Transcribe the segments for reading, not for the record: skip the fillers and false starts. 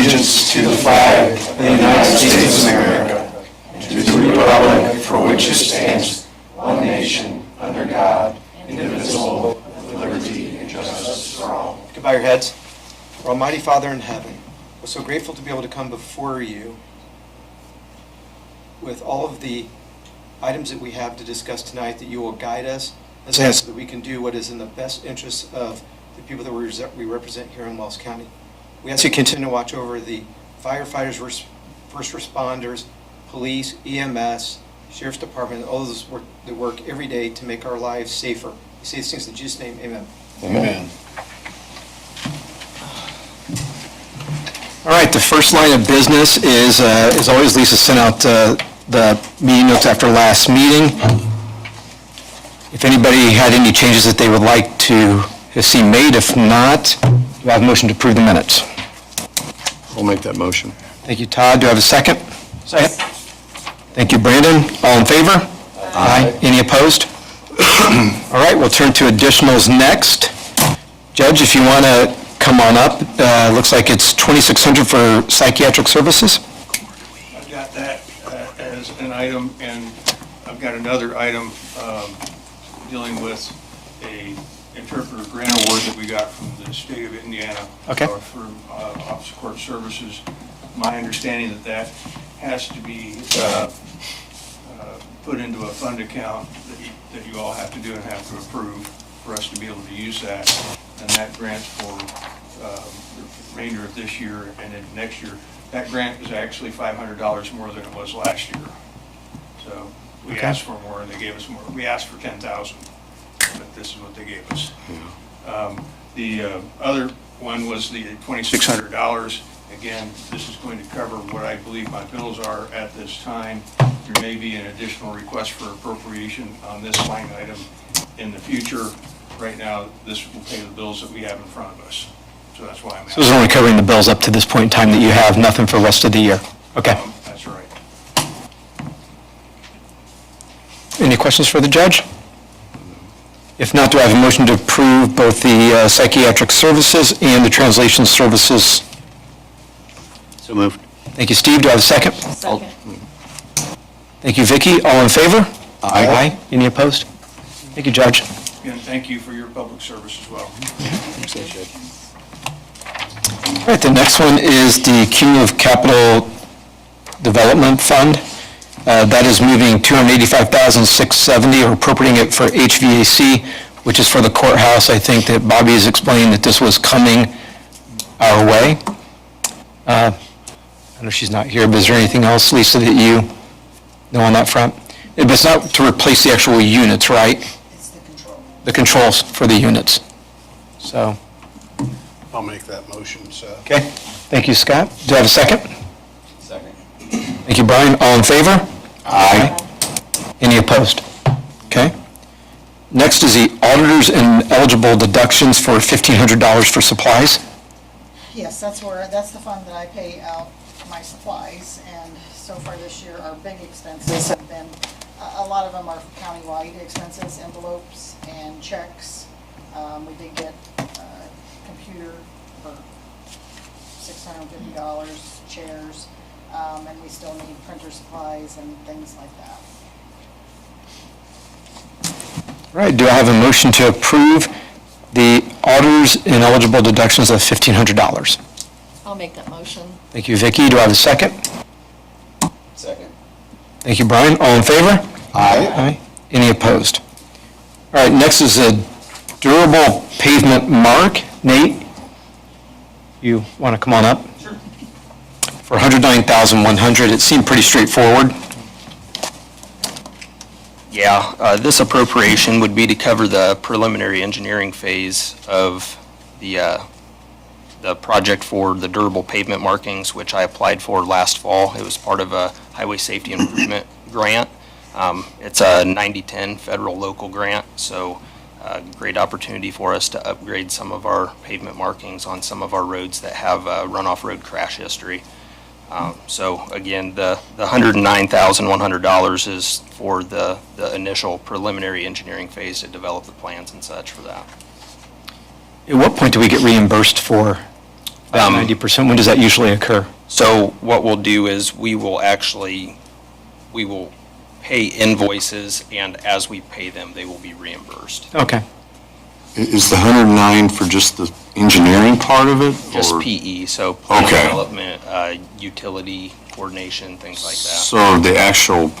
allegiance to the flag of the United States of America, and to the republic for which it stands, one nation, under God, indivisible, with liberty and justice for all. You can bow your heads. Our Almighty Father in heaven, we're so grateful to be able to come before you with all of the items that we have to discuss tonight, that you will guide us so that we can do what is in the best interest of the people that we represent here in Wells County. We ask you to continue to watch over the firefighters, first responders, police, EMS, Sheriff's Department, all those that work every day to make our lives safer. We say these things in Jesus' name, amen. Amen. All right, the first line of business is, as always, Lisa sent out the meeting notes after last meeting. If anybody had any changes that they would like to see made, if not, do I have a motion to approve the minutes? I'll make that motion. Thank you, Todd. Do I have a second? Second. Thank you, Brandon. All in favor? Aye. Any opposed? All right, we'll turn to additionals next. Judge, if you want to come on up. Looks like it's $2,600 for psychiatric services. I've got that as an item, and I've got another item dealing with a interpreter grant award that we got from the state of Indiana. Okay. For Office of Court Services. My understanding that has to be put into a fund account that you all have to do and have to approve for us to be able to use that. And that grant for the remainder of this year and into next year. That grant is actually $500 more than it was last year. So we asked for more and they gave us more. We asked for $10,000, but this is what they gave us. The other one was the $2,600. Again, this is going to cover what I believe my bills are at this time. There may be an additional request for appropriation on this line item in the future. Right now, this will pay the bills that we have in front of us. So that's why I'm asking. So this is only covering the bills up to this point in time that you have, nothing for the rest of the year. Okay. That's right. Any questions for the judge? If not, do I have a motion to approve both the psychiatric services and the translation services? So moved. Thank you, Steve. Do I have a second? Second. Thank you, Vicki. All in favor? Aye. Any opposed? Thank you, Judge. Again, thank you for your public service as well. All right, the next one is the Cumulative Capital Development Fund. That is moving $285,670, or appropriating it for HVAC, which is for the courthouse. I think that Bobby has explained that this was coming our way. I know she's not here, but is there anything else, Lisa, that you know on that front? It's not to replace the actual units, right? It's the control. The controls for the units. So, I'll make that motion, Seth. okay. Thank you, Scott. Do I have a second? Second. Thank you, Brian. All in favor? Aye. Any opposed? Okay. Next is the auditors and eligible deductions for $1,500 for supplies. Yes, that's the fund that I pay out my supplies, and so far this year, our big expenses have been, a lot of them are countywide expenses, envelopes and checks. We did get a computer for $650, chairs, and we still need printer supplies and things like that. All right, do I have a motion to approve the auditors and eligible deductions of $1,500? I'll make that motion. Thank you, Vicki. Do I have a second? Second. Thank you, Brian. All in favor? Aye. Any opposed? All right, next is a durable pavement mark. Nate, you want to come on up? Sure. For $109,100. It seemed pretty straightforward. Yeah, this appropriation would be to cover the preliminary engineering phase of the project for the durable pavement markings, which I applied for last fall. It was part of a highway safety improvement grant. It's a 90-10 federal local grant, so great opportunity for us to upgrade some of our pavement markings on some of our roads that have runoff road crash history. So again, the $109,100 is for the initial preliminary engineering phase to develop the plans and such for that. At what point do we get reimbursed for That 90%, when does that usually occur? So what we'll do is we will pay invoices, and as we pay them, they will be reimbursed. Okay. Is the 109 for just the engineering part of it? Just or- PE, so plan Okay. development, utility coordination, things like that. So the actual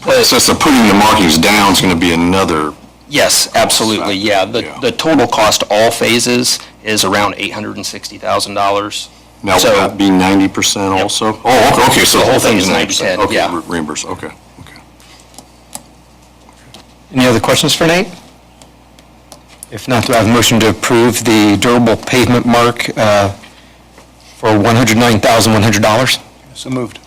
process of putting the markings down is going to be another, Yes, absolutely, yeah. Yeah. The total cost, all phases, is around $860,000. now would So- that be 90% Yep. also? Oh, okay, so the whole thing is 90%? 90%, yeah. Okay, reimbursed, okay. Any other questions for Nate? If not, do I have a motion to approve the durable pavement mark for $109,100? So moved.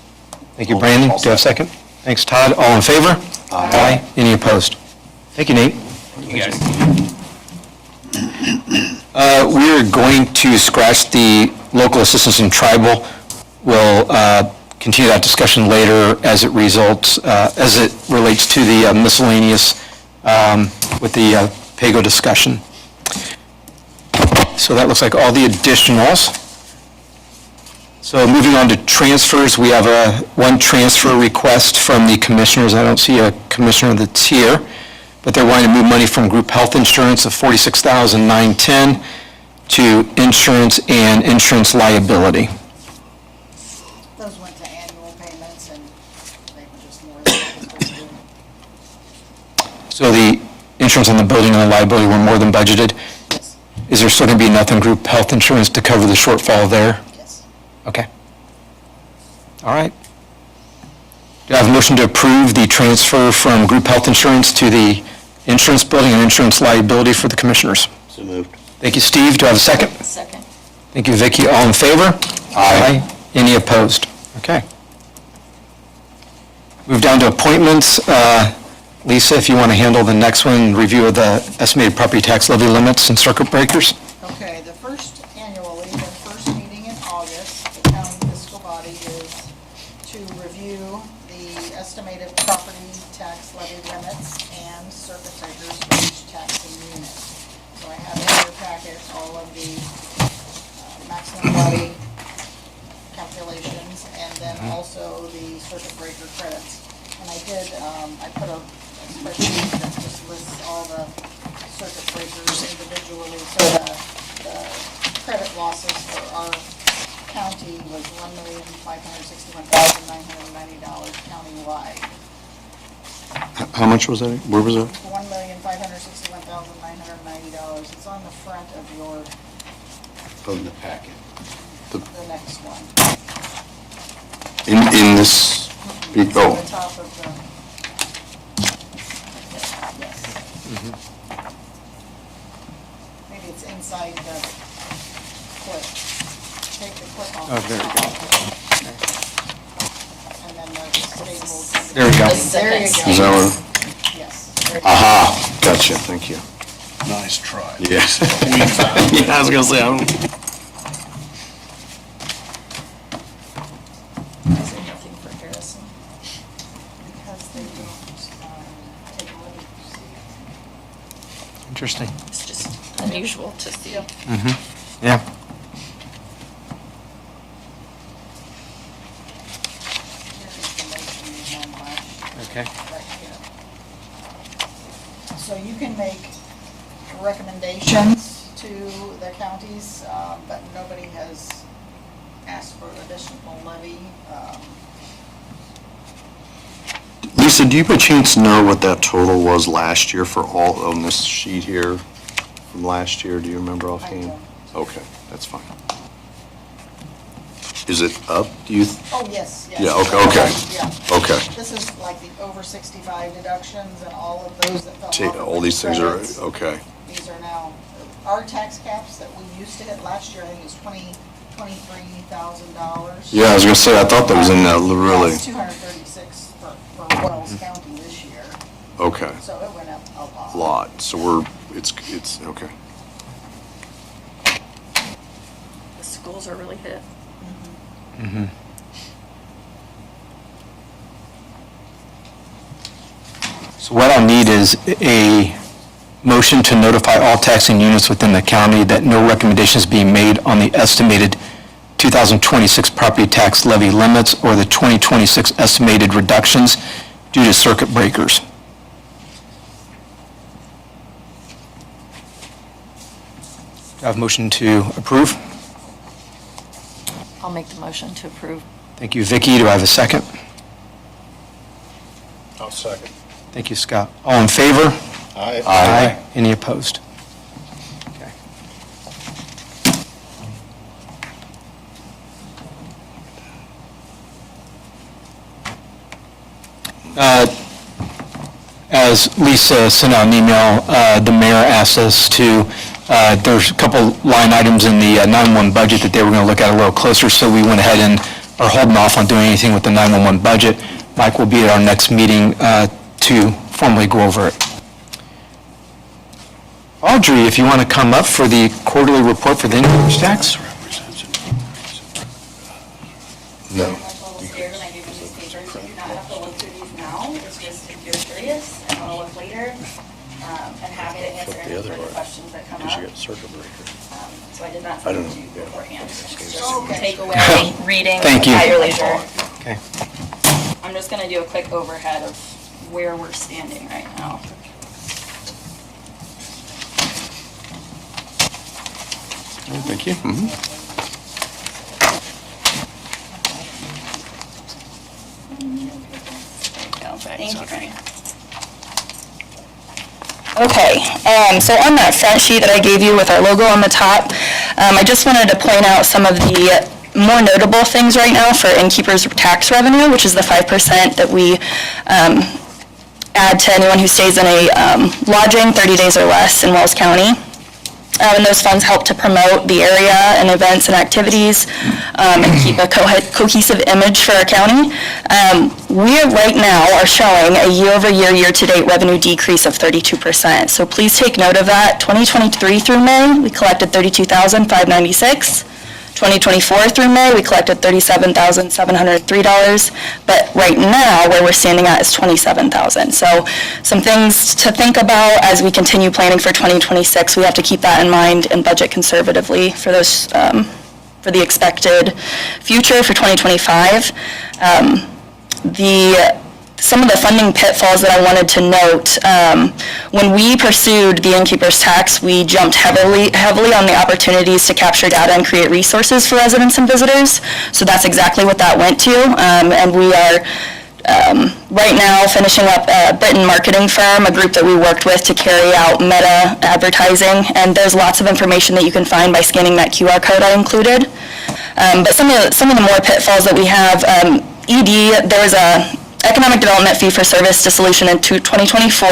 Thank you, Brandon. Do I have a second? Thanks, Todd. All in favor? Aye. Any opposed? Thank you, Nate. You guys, We're going to scratch the local assistance and tribal. We'll continue that discussion later as it relates to the miscellaneous with the PAYGO discussion. So that looks like all the additionals. So moving on to transfers, we have one transfer request from the commissioners. I don't see a commissioner that's here, but they're wanting to move money from group health insurance of $46,910 to insurance and insurance liability. Those went to annual payments, and they were just more than budgeted. So the insurance on the building and the liability were more than budgeted. Yes, Is there still going to be enough in group health insurance to cover the shortfall there? yes. Okay. All right. Do I have a motion to approve the transfer from group health insurance to the insurance building and insurance liability for the commissioners? So moved. Thank you, Steve. Do I have a second? Second. Thank you, Vicki. All in favor? Aye. Any opposed? Okay. Move down to appointments. Lisa, if you want to handle the next one, review of the estimated property tax levy limits and circuit breakers. Okay, the first meeting in August, the county fiscal body is to review the estimated property tax levy limits and circuit breakers for each taxing unit. So I have in your packet all of the maximum levy calculations and then also the circuit breaker credits. And I did, I put a spreadsheet that just lists all the circuit breakers individually. So the credit losses for our county was $1,561,990 countywide. How much was that? Where was that? $1,561,990. It's on the front of your, Of the packet. the next one. In this, It's on oh, the top of the, yes. Maybe it's inside the clip. Take the clip off. Oh, there we go. And then the staple. There we go. There you go. is that what? Yes. Aha, gotcha, thank you. Nice try. Yes. Yeah, I was going to say, I don't. Is there nothing for Harrison? Because they don't take away. Interesting. It's just unusual to see. Yep. Yeah. Here's the motion on my Okay. right here. So you can make recommendations to the counties, but nobody has asked for additional levy. Lisa, do you by chance know what that total was last year for all, on this sheet here from last year? Do you remember offhand? don't. Okay, that's fine. Is it up, do you? Oh, yes, yes. Yeah, okay. Yeah. Okay. This is like the over 65 deductions and all of those that fell off. Take, of all the these things are, credits. okay. These are now, our tax caps that we used to hit last year, I think it was $23,000. Yeah, I was gonna say, I thought that was in that really, That's 236 for Wells County this year, okay, so it went up a lot. lot, so we're, it's, okay. The schools are really hit. So what I'll need is a motion to notify all taxing units within the county that no recommendations being made on the estimated 2026 property tax levy limits or the 2026 estimated reductions due to circuit breakers. Do I have a motion to approve? I'll make the motion to approve. Thank you, Vicki. Do I have a second? I'll second. Thank you, Scott. All in favor? Aye. Any opposed? Okay. As Lisa sent out an email, the mayor asked us to, there's a couple line items in the 911 budget that they were going to look at a little closer, so we went ahead and are holding off on doing anything with the 911 budget. Mike will be at our next meeting to formally go over it. Audrey, if you want to come up for the quarterly report for the income tax? No. Scared when I gave you these papers, you do not have to look through these now, it's just if you're curious and want to look later, and happy to answer any further questions that come up. circuit breaker. So I did not I send don't it to you know. beforehand. Just take away reading Thank you. at your leisure. Okay. I'm just gonna do a quick overhead of where we're standing right now. Thank you. Thank you, Franny. Okay, so on that front sheet that I gave you with our logo on the top, I just wanted to point out some of the more notable things right now for innkeeper's tax revenue, which is the 5% that we add to anyone who stays in a lodging 30 days or less in Wells County. And those funds help to promote the area and events and activities and keep a cohesive image for our county. We right now are showing a year-over-year, year-to-date revenue decrease of 32%. So please take note of that. 2023 through May, we collected $32,596. 2024 through May, we collected $37,703, but right now, where we're standing at is $27,000. So some things to think about as we continue planning for 2026. We have to keep that in mind and budget conservatively for those, for the expected future for 2025. Some of the funding pitfalls that I wanted to note, when we pursued the innkeeper's tax, we jumped heavily on the opportunities to capture data and create resources for residents and visitors. So that's exactly what that went to. And we are right now finishing up a Britain marketing firm, a group that we worked with to carry out meta advertising. And there's lots of information that you can find by scanning that QR code I included. But some of the more pitfalls that we have, ED, there was a Economic Development Fee for Service dissolution in 2024,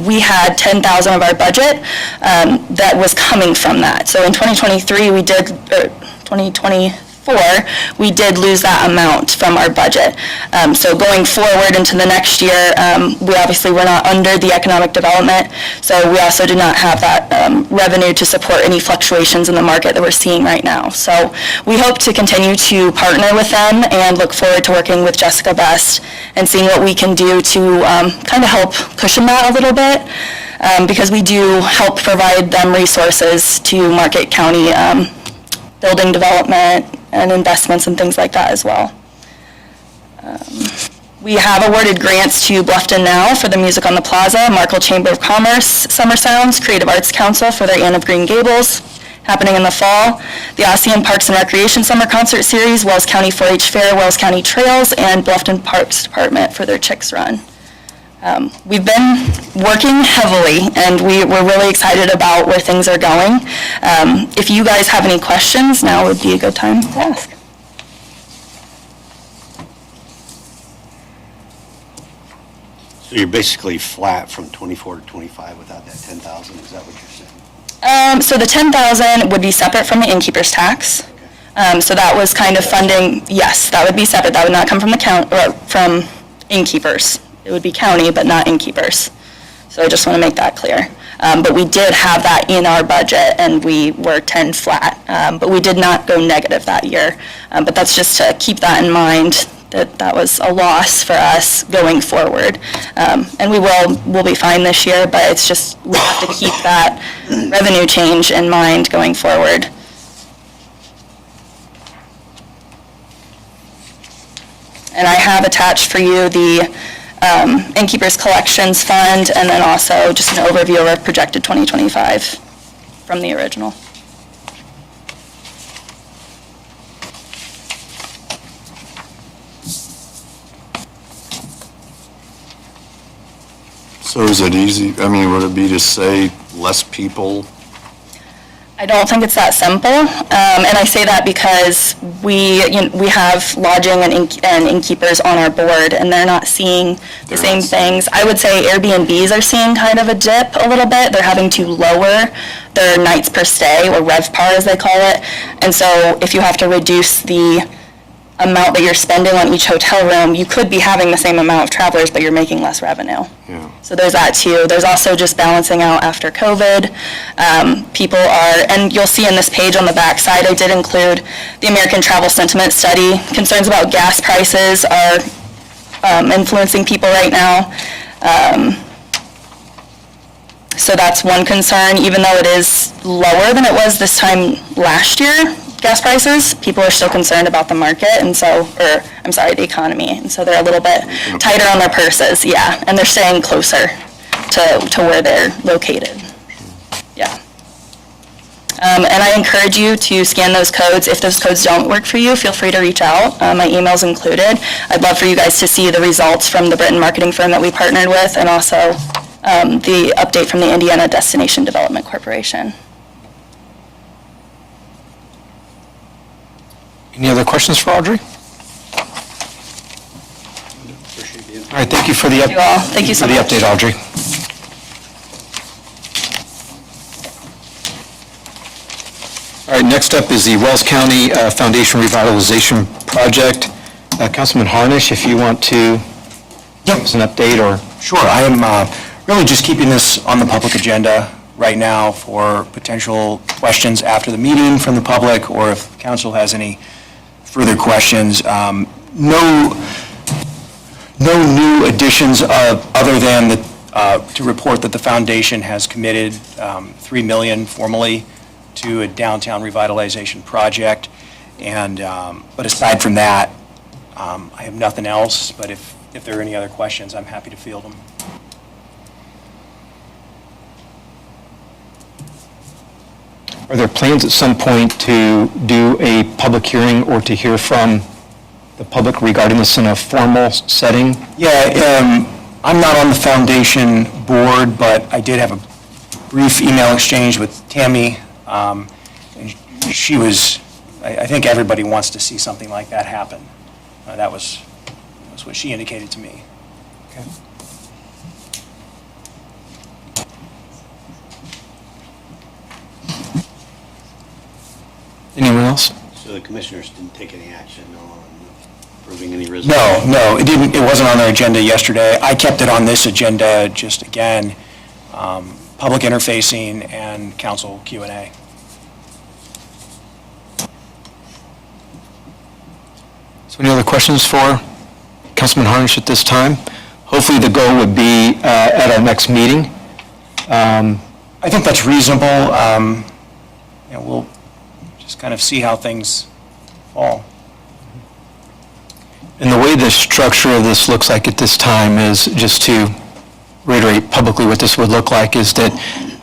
we had 10,000 of our budget that was coming from that. So in 2023, 2024, we did lose that amount from our budget. So going forward into the next year, we obviously were not under the economic development, so we also did not have that revenue to support any fluctuations in the market that we're seeing right now. So we hope to continue to partner with them and look forward to working with Jessica Best and seeing what we can do to kind of help cushion that a little bit, because we do help provide them resources to Market County building development and investments and things like that as well. We have awarded grants to Bluffton Now for the Music on the Plaza, Markle Chamber of Commerce, Summer Sounds, Creative Arts Council for their Anne of Green Gables, happening in the fall, the ASEAN Parks and Recreation Summer Concert Series, Wells County 4-H Fair, Wells County Trails, and Bluffton Parks Department for their Chicks Run. We've been working heavily, and we're really excited about where things are going. If you guys have any questions, now would be a good time to ask. So you're basically flat from 24 to 25 without that 10,000, is that what you're saying? So the 10,000 would be separate from the innkeeper's tax. So that was kind of funding, yes, that would be separate. That would not come from the from innkeepers. It would be county, but not innkeepers. So I just want to make that clear. But we did have that in our budget, and we were 10 flat. But we did not go negative that year. But that's just to keep that in mind that was a loss for us going forward. And we'll be fine this year, but it's just, we have to keep that revenue change in mind going forward. And I have attached for you the Innkeepers Collections Fund, and then also just an overview of our projected 2025 from the original. So is it easy, I mean, would it be to say less people? I don't think it's that simple, and I say that because we have lodging and innkeepers on our board, and they're not seeing the same things. I would say Airbnbs are seeing kind of a dip a little bit. They're having to lower their nights per stay, or RevPAR as they call it, and so if you have to reduce the amount that you're spending on each hotel room, you could be having the same amount of travelers, but you're making less revenue. Yeah. So there's that too. There's also just balancing out after COVID. People are, and you'll see in this page on the back side, I did include the American Travel Sentiment Study. Concerns about gas prices are influencing people right now. So that's one concern, even though it is lower than it was this time last year, gas prices, people are still concerned about the market, and so, the economy, and so they're a little bit tighter on their purses, yeah, and they're staying closer to where they're located, yeah. And I encourage you to scan those codes. If those codes don't work for you, feel free to reach out. My email's included. I'd love for you guys to see the results from the Britain marketing firm that we partnered with, and also the update from the Indiana Destination Development Corporation. Any other questions for Audrey? All right, thank you for the Thank you all. Thank you so much. for the update, Audrey. All right, next up is the Wells County Foundation Revitalization Project. Councilman Harnish, if you want to give us an update, or... Sure, I am really just keeping this on the public agenda right now for potential questions after the meeting from the public, or if council has any further questions. No new additions other than to report that the foundation has committed $3 million formally to a downtown revitalization project. And but aside from that, I have nothing else. But if there are any other questions, I'm happy to field them. Are there plans at some point to do a public hearing or to hear from the public regarding this in a formal setting? Yeah, I'm not on the foundation board, but I did have a brief email exchange with Tammy. And she was, I think everybody wants to see something like that happen. That was what she indicated to me. Okay. Anyone else? So the commissioners didn't take any action on approving any resolution? No, it didn't. It wasn't on their agenda yesterday. I kept it on this agenda, just again, public interfacing and council Q&A. So any other questions for Councilman Harnish at this time? Hopefully the goal would be at our next meeting. I think that's reasonable. We'll just kind of see how things fall. And the way the structure of this looks like at this time is, just to reiterate publicly what this would look like, is that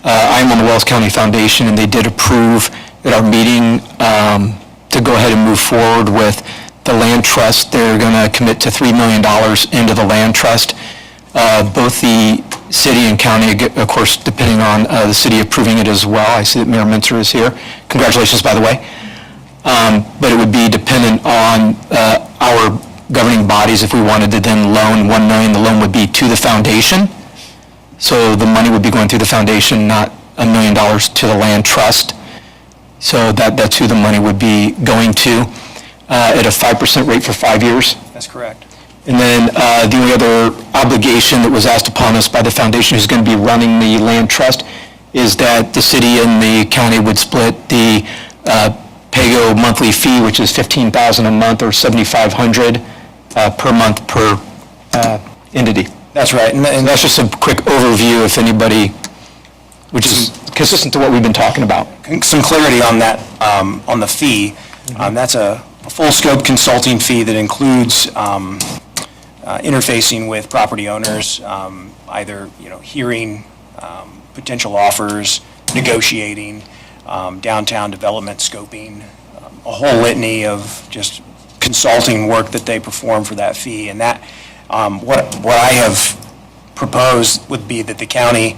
I'm on the Wells County Foundation, and they did approve at our meeting to go ahead and move forward with the land trust. They're going to commit to $3 million into the land trust. Both the city and county, of course, depending on the city approving it as well. I see that Mayor Minter is here. Congratulations, by the way. But it would be dependent on our governing bodies. If we wanted to then loan $1 million, the loan would be to the foundation. So the money would be going through the foundation, not $1 million to the land trust. So that's who the money would be going to at a 5% rate for 5 years. That's correct. And then the only other obligation that was asked upon us by the foundation, who's going to be running the land trust, is that the city and the county would split the PAYGO monthly fee, which is $15,000 a month or $7,500 per month per entity. That's right. And that's just a quick overview if anybody, which is consistent to what we've been talking about. Some clarity on that, on the fee. That's a full scope consulting fee that includes interfacing with property owners, either, hearing potential offers, negotiating, downtown development scoping, a whole litany of just consulting work that they perform for that fee. And that, what I have proposed would be that the county,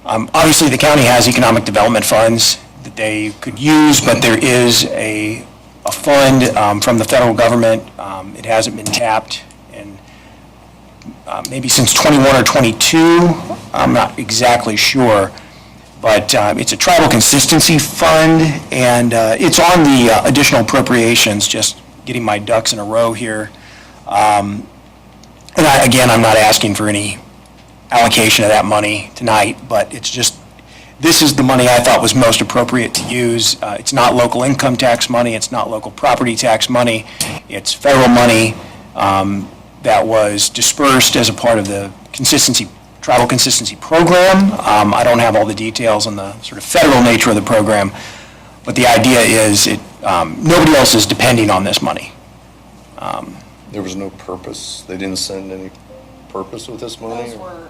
obviously the county has economic development funds that they could use, but there is a fund from the federal government. It hasn't been tapped in maybe since 21 or 22. I'm not exactly sure. But it's a tribal consistency fund, and it's on the additional appropriations, just getting my ducks in a row here. And again, I'm not asking for any allocation of that money tonight, but it's just, this is the money I thought was most appropriate to use. It's not local income tax money, it's not local property tax money, it's federal money that was dispersed as a part of the tribal consistency program. I don't have all the details on the sort of federal nature of the program, but the idea is nobody else is depending on this money. There was no purpose? They didn't send any purpose with this money? Those were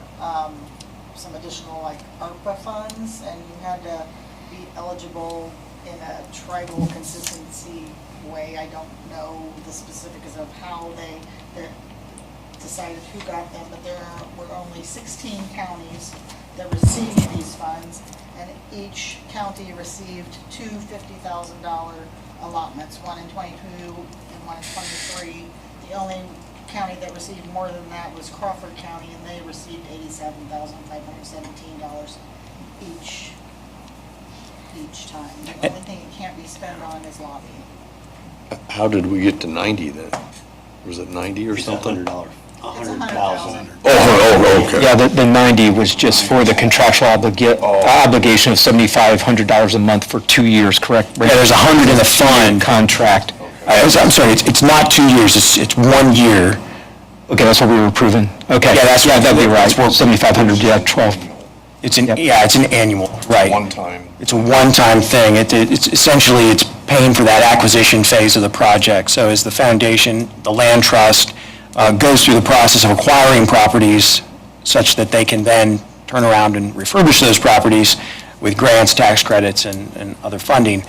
some additional like ARPA funds, and you had to be eligible in a tribal consistency way. I don't know the specifics of how they decided who got them, but there were only 16 counties that received these funds, and each county received two $50,000 allotments, one in 22 and one in 23. The only county that received more than that was Crawford County, and they received $87,517 each time. The only thing it can't be spent on is lobbying. How did we get to 90 then? Was it 90 or something? $100. It's 100,000. Oh, okay. Yeah, the 90 was just for the contractual obligation of $7,500 a month for 2 years, correct? Yeah, there's 100 in the fund. Contract. I'm sorry, it's not 2 years, it's 1 year. Okay, that's what we were approving. Okay. Yeah, that'd be right. 7,500, yeah, 12. It's an annual, right. One time. It's a one-time thing. It's essentially, it's paying for that acquisition phase of the project. So as the foundation, the land trust, goes through the process of acquiring properties such that they can then turn around and refurbish those properties with grants, tax credits, and other funding,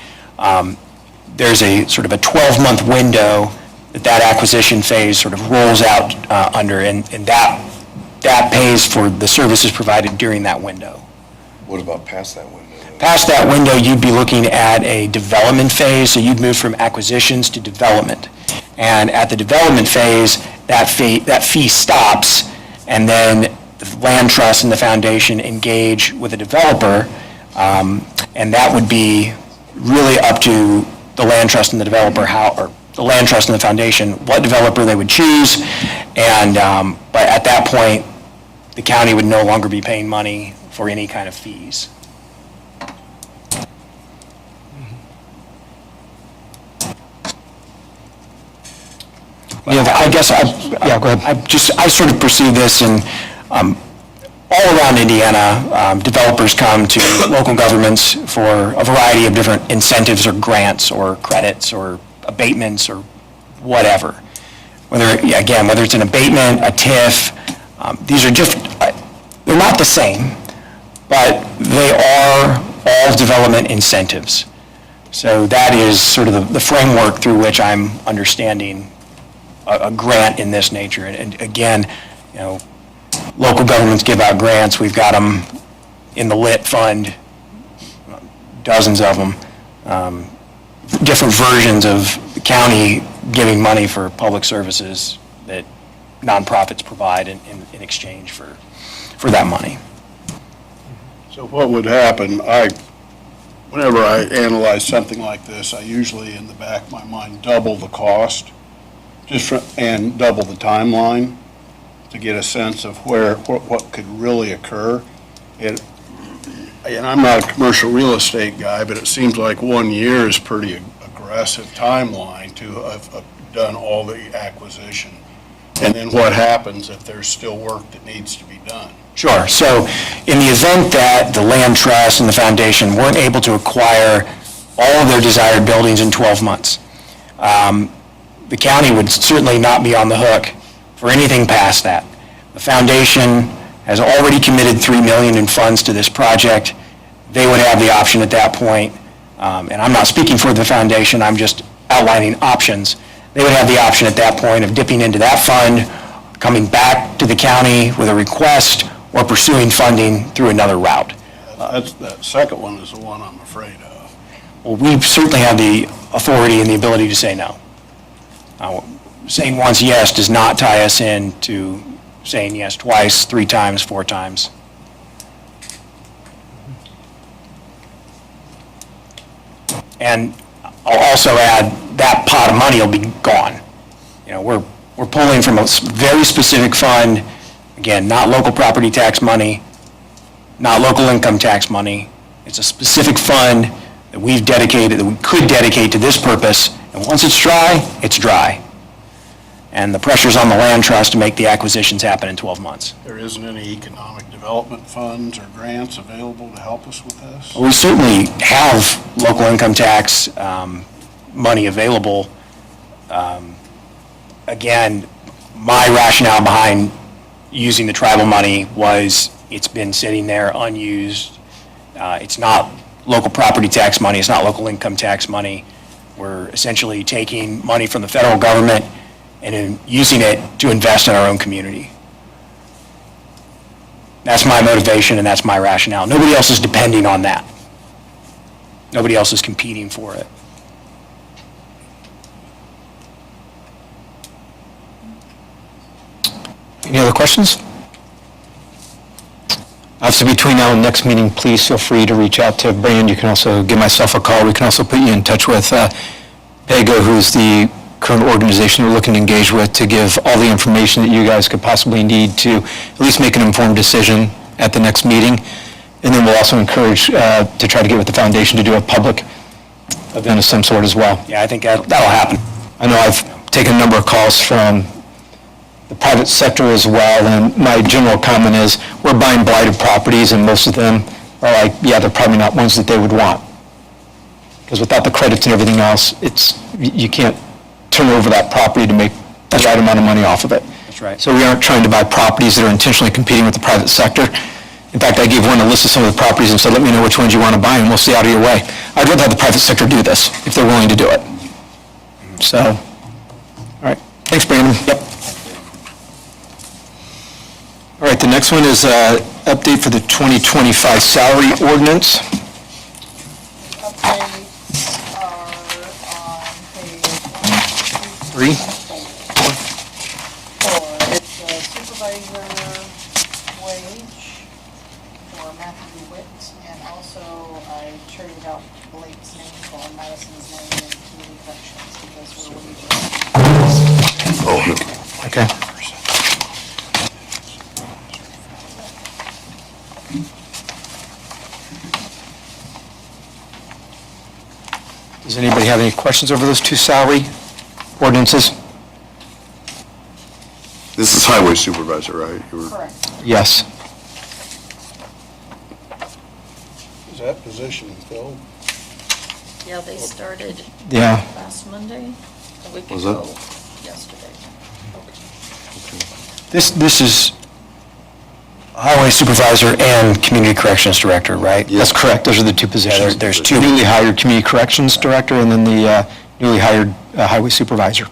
there's a sort of a 12-month window that acquisition phase sort of rolls out under, and that pays for the services provided during that window. What about past that window? Past that window, you'd be looking at a development phase, so you'd move from acquisitions to development. And at the development phase, that fee stops, and then the land trust and the foundation engage with a developer, and that would be really up to the land trust and the developer, or the land trust and the foundation, what developer they would choose, and but at that point, the county would no longer be paying money for any kind of fees. Yeah, I guess Yeah, go ahead. I sort of perceive this in, all around Indiana, developers come to local governments for a variety of different incentives or grants or credits or abatements or whatever. Whether it's an abatement, a TIF, these are just, they're not the same, but they are all development incentives. So that is sort of the framework through which I'm understanding a grant in this nature. And again, local governments give out grants. We've got them in the LIT fund, dozens of them, different versions of the county giving money for public services that nonprofits provide in exchange for that money. So what would happen, whenever I analyze something like this, I usually, in the back of my mind, double the cost, and double the timeline to get a sense of what could really occur. And I'm not a commercial real estate guy, but it seems like 1 year is pretty aggressive timeline to have done all the acquisition. And then what happens if there's still work that needs to be done? Sure. So in the event that the land trust and the foundation weren't able to acquire all of their desired buildings in 12 months, the county would certainly not be on the hook for anything past that. The foundation has already committed $3 million in funds to this project. They would have the option at that point, and I'm not speaking for the foundation, I'm just outlining options. They would have the option at that point of dipping into that fund, coming back to the county with a request, or pursuing funding through another route. That second one is the one I'm afraid of. Well, we certainly have the authority and the ability to say no. Saying once yes does not tie us into saying yes twice, 3 times, 4 times. And I'll also add, that pot of money will be gone. You know, we're pulling from a very specific fund, again, not local property tax money, not local income tax money. It's a specific fund that we've dedicated, that we could dedicate to this purpose, and once it's dry, it's dry. And the pressure's on the land trust to make the acquisitions happen in 12 months. There isn't any economic development funds or grants available to help us with this? We certainly have local income tax money available. Again, my rationale behind using the tribal money was it's been sitting there unused. It's not local property tax money, it's not local income tax money. We're essentially taking money from the federal government and using it to invest in our own community. That's my motivation and that's my rationale. Nobody else is depending on that. Nobody else is competing for it. Any other questions? Obviously, between now and next meeting, please feel free to reach out to Brand. You can also give myself a call. We can also put you in touch with PEGO, who's the current organization we're looking to engage with, to give all the information that you guys could possibly need to at least make an informed decision at the next meeting. And then we'll also encourage to try to get with the foundation to do a public event of some sort as well. Yeah, I think that'll happen. I know I've taken a number of calls from the private sector as well, and my general comment is, we're buying blighted properties, and most of them are like, yeah, they're probably not ones that they would want. Because without the credits and everything else, you can't turn over that property to make the right amount of money off of it. That's right. So we aren't trying to buy properties that are intentionally competing with the private sector. In fact, I gave one a list of some of the properties and said, let me know which ones you want to buy, and we'll see out of your way. I'd rather have the private sector do this, if they're willing to do it. So, all right. Thanks, Brandon. Yep. All right, the next one is update for the 2025 salary ordinance. Updates are on page 3. 4. It's a supervisor wage for Matthew Witt, and also I traded out Blake's name for Madison's name in community corrections because we're waiting. Okay. Does anybody have any questions over those 2 salary ordinances? This is highway supervisor, right? Correct. Yes. Is that position filled? Yeah, they started Yeah. last Monday, a week Was it? ago, yesterday. This is highway supervisor and community corrections director, right? That's correct. Those are the 2 positions. there's 2. Newly hired community corrections director and then the newly hired highway supervisor.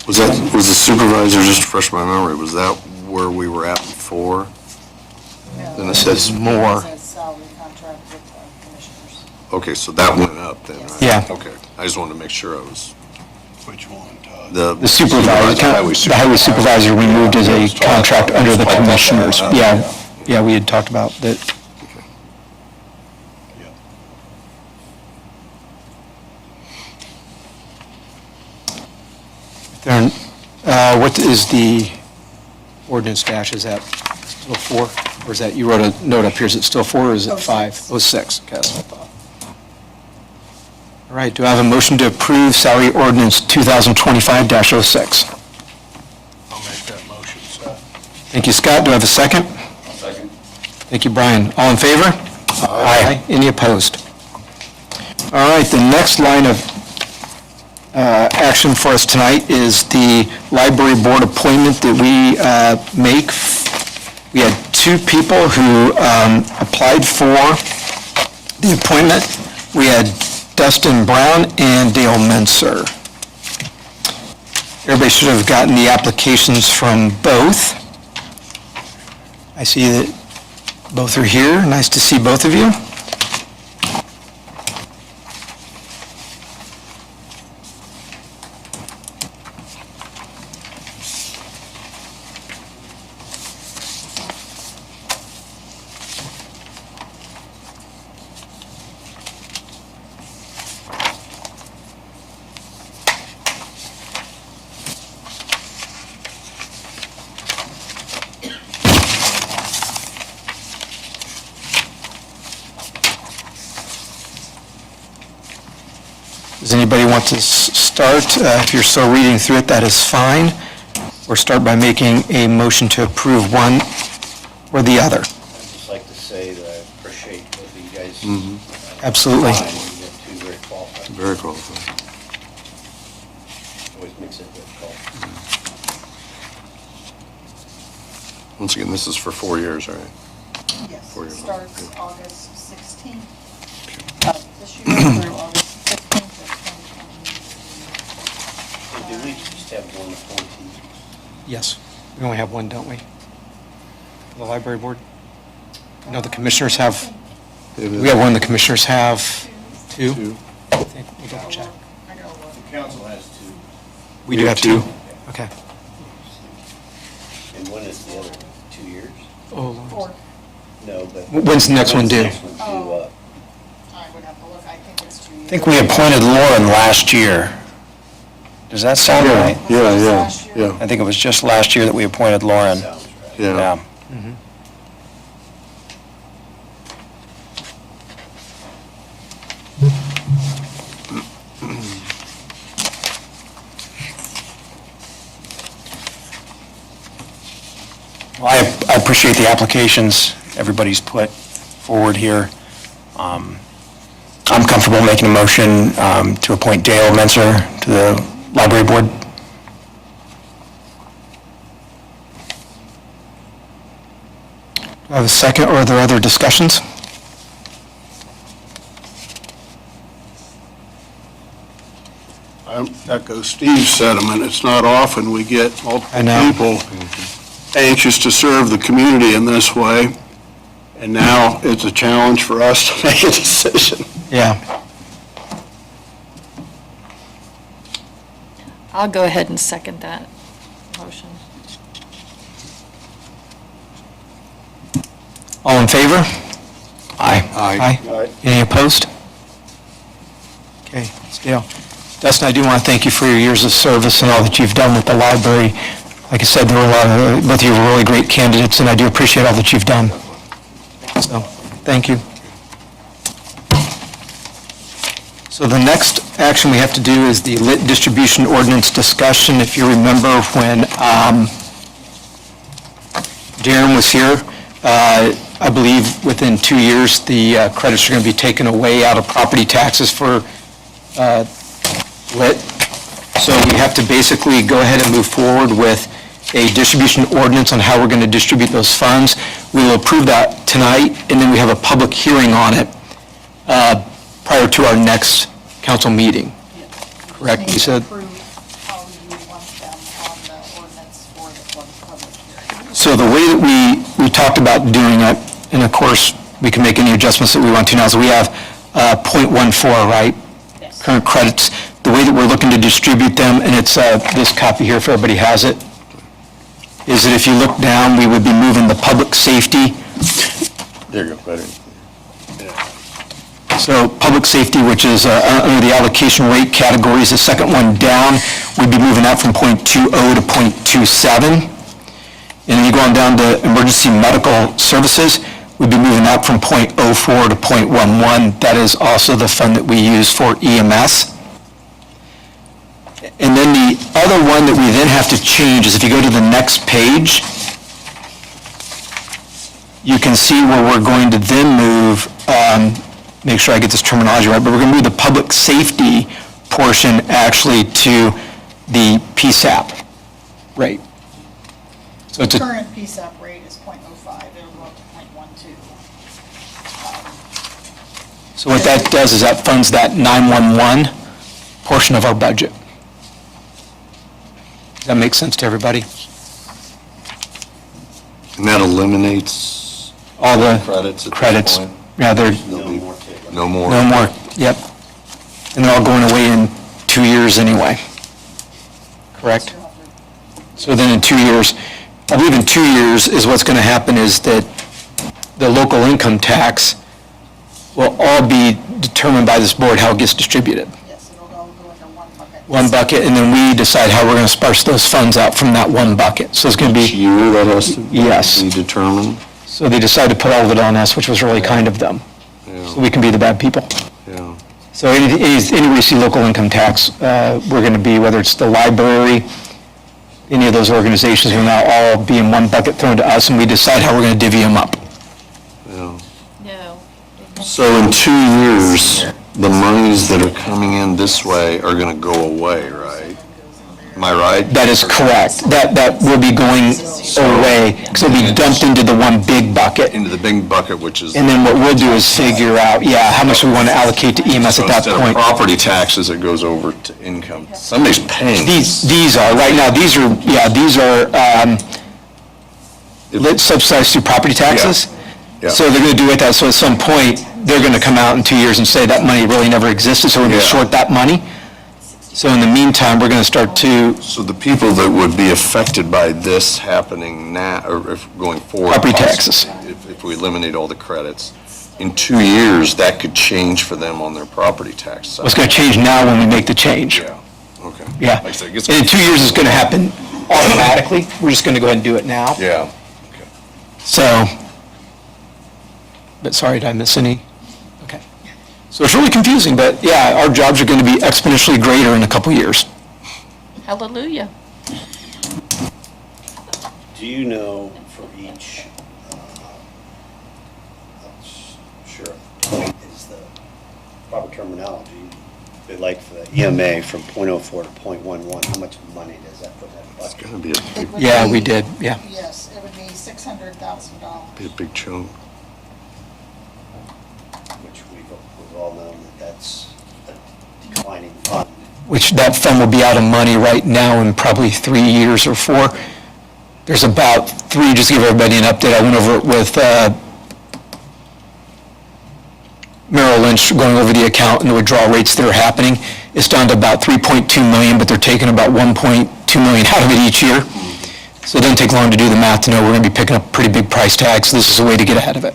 Was the supervisor, just to refresh my memory, was that where we were at before? Then it says more. It says salary contract with the commissioners. Okay, so that went up then, right? Yeah. Okay, I just wanted to make sure I was, Which one, Todd? The supervisor, the highway supervisor we moved as a contract under the commissioners. Yeah, we had talked about that. Darren, what is the ordinance dash? Is that still 4? Or is that, you wrote a note up here, is it still 4 or is it 5? Oh, 6. Okay, that's what I thought. All right, do I have a motion to approve salary ordinance 2025-06? I'll make that motion, Seth. Thank you, Scott. Do I have a second? Second. Thank you, Brian. All in favor? Aye. Any opposed? All right, the next line of action for us tonight is the library board appointment that we make. We had two people who applied for the appointment. We had Dustin Brown and Dale Menser. Everybody should have gotten the applications from both. I see that both are here. Nice to see both of you. Does anybody want to start? If you're still reading through it, that is fine. Or start by making a motion to approve one or the other. I'd just like to say that I appreciate both of you guys. Absolutely. You got two very qualified. Very qualified. Always makes it difficult. Once again, this is for 4 years, right? Yes, For it your- starts August 16th of this year through August 15th of 2020. So do we just have one appointee? Yes. We only have one, don't we? The library board? No, the commissioners have, we have one, the commissioners have two? Two. I think we'll double check. I gotta look. The council has two. We do have two? Okay. And when is the other? 2 years? Oh, Four. No, but. When's the next one due? When's the next one due up? I would have to look, I think it's 2 years. I think we appointed Lauren last year. Does that sound right? Yeah. I think it was just last year that we appointed Lauren. Sounds right. Yeah. Well, I appreciate the applications everybody's put forward here. I'm comfortable making a motion to appoint Dale Menser to the library board. Do I have a second, or are there other discussions? I echo Steve's sentiment. It's not often we get I multiple know. people anxious to serve the community in this way. And now it's a challenge for us to make a decision. Yeah. I'll go ahead and second that motion. All in favor? Aye. Aye. Any opposed? Okay, it's Dale. Dustin, I do want to thank you for your years of service and all that you've done with the library. Like I said, there were a lot of, both of you were really great candidates, and I do appreciate all that you've done. So, thank you. So the next action we have to do is the lit distribution ordinance discussion. If you remember when Darren was here, I believe within 2 years, the credits are going to be taken away out of property taxes for lit. So we have to basically go ahead and move forward with a distribution ordinance on how we're going to distribute those funds. We will approve that tonight, and then we have a public hearing on it prior to our next council meeting. Correct, you said? Approve how you want them on the ordinance for the public hearing. So the way that we talked about doing it, and of course, we can make any adjustments that we want to now, is we have .14, right? Yes. Current credits. The way that we're looking to distribute them, and it's this copy here if everybody has it, is that if you look down, we would be moving the public safety. There you go, better. So public safety, which is under the allocation rate categories, the second one down, we'd be moving that from .20 to .27. And then you go on down to emergency medical services, we'd be moving up from .04 to .11. That is also the fund that we use for EMS. And then the other one that we then have to change is if you go to the next page, you can see where we're going to then move, make sure I get this terminology right, but we're going to move the public safety portion actually to the PSAP rate. So it's a, Current PSAP rate is .05, it'll go up to .12. so what that does is that funds that 911 portion of our budget. Does that make sense to everybody? And that eliminates All the credits at this credits. point? Yeah, they're, No more? no more, yep. And they're all going away in 2 years anyway. Correct? So then in 2 years, I believe in 2 years is what's going to happen is that the local income tax will all be determined by this board how it gets distributed. Yes, it'll all go into one bucket. One bucket, and then we decide how we're going to sparse those funds out from that one bucket. So it's going to Each be, year that has to Yes. be determined? so they decided to put all of it on us, which was really kind of them. So Yeah, we can be the bad people. yeah. So anywhere you see local income tax, we're going to be, whether it's the library, any of those organizations, will now all be in one bucket thrown to us, and we decide how we're going to divvy them up. Yeah. No. So in 2 years, the monies that are coming in this way are going to go away, right? Am I right? That is correct. That will be going away, because it'll be dumped into the one big bucket. Into the big bucket, which is... And then what we'll do is figure out, how much we want to allocate to EMS So at that instead of point. property taxes, it goes over to income. Somebody's paying. These are, right now, these are lit subsidized through property taxes. Yeah. So they're going to do it that, so at some point, they're going to come out in 2 years and say that money really never existed, so we're going to Yeah. short that money. So in the meantime, we're going to start to, So the people that would be affected by this happening now, or if going forward... Property taxes. If we eliminate all the credits, in 2 years, that could change for them on their property tax side. what's going to change now when we make the change. Yeah, okay. Yeah. Like I said, it gets- And in 2 years, it's going to happen automatically. We're just going to go ahead and do it now. Yeah. So, but sorry, did I miss any? Okay. So it's really confusing, but yeah, our jobs are going to be exponentially greater in a couple years. Hallelujah. Do you know for each, sure, point is the proper terminology, but like for the EMA from .04 to .11, how much money does that put in that It's bucket? going to be It would Yeah, be- we did, yeah. Yes, it would be $600,000. a big chunk. Which we've all known that that's a declining fund. Which that fund will be out of money right now in probably 3 years or 4. There's about 3, just to give everybody an update, I went over it with Merrill Lynch, going over the account and the withdrawal rates that are happening. It's down to about 3.2 million, but they're taking about 1.2 million out of it each year. So it doesn't take long to do the math to know we're going to be picking up pretty big price tags, so this is a way to get ahead of it.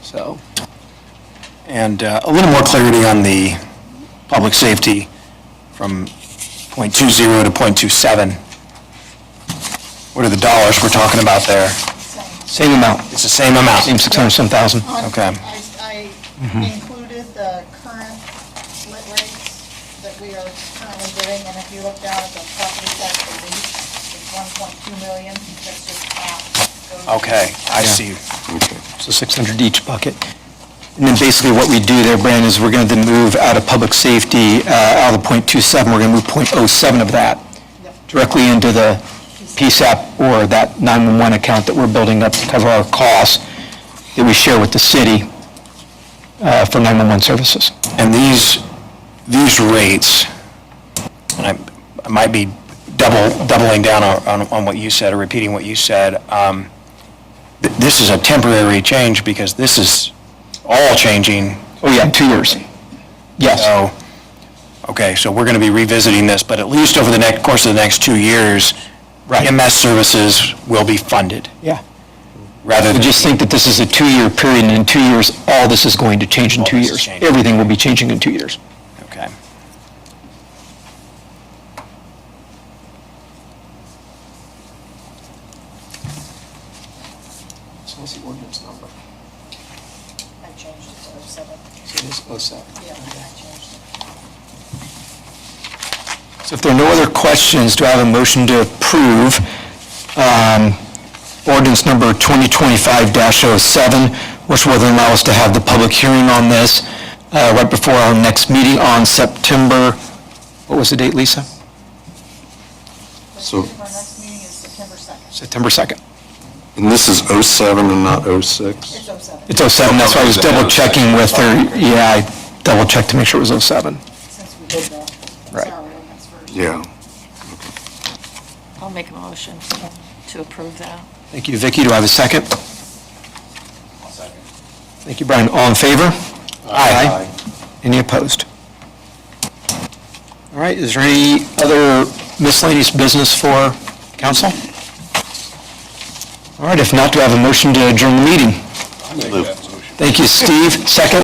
So, And a little more clarity on the public safety from .20 to .27. What are the dollars we're talking about there? same amount, It's the same amount? same 600-some thousand. Okay. I included the current lit rates that we are currently getting, and if you look down at the property tax relief, it's 1.2 million, that's just half. goes- Okay, I see. So 600 each bucket. And then basically what we do there, Brandon, is we're going to then move out of public safety, out of the .27, we're going to move .07 of that directly into the PSAP or that 911 account that we're building up to cover our costs that we share with the city for 911 services. And these rates, and I might be doubling down on what you said, or repeating what you said, this is a temporary change because this is all changing. Oh, yeah, 2 years. Yes. So, okay, so we're going to be revisiting this, but at least over the course of the next 2 years, Right. EMS services will be funded, Yeah. rather We than... just think that this is a 2-year period, and in 2 years, all this is going to change in All 2 this is years. changing. Everything will be changing in 2 years. Okay. So if there are no other questions, do I have a motion to approve ordinance number 2025-07, which will then allow us to have the public hearing on this right before our next meeting on September, what was the date, Lisa? So- Our next meeting is September 2nd. September 2nd. And this is 07 and not 06? It's 07. It's 07, that's why I was double checking with her. Yeah, I double checked to make sure it was 07. Since we did the Right. salary ordinance first. Yeah. I'll make a motion to approve that. Thank you, Vicki. Do I have a second? Thank you, Brian. All in favor? Aye. Any opposed? All right, is there any other miscellaneous business for council? All right, if not, do I have a motion to adjourn the meeting? Thank you, Steve. Second?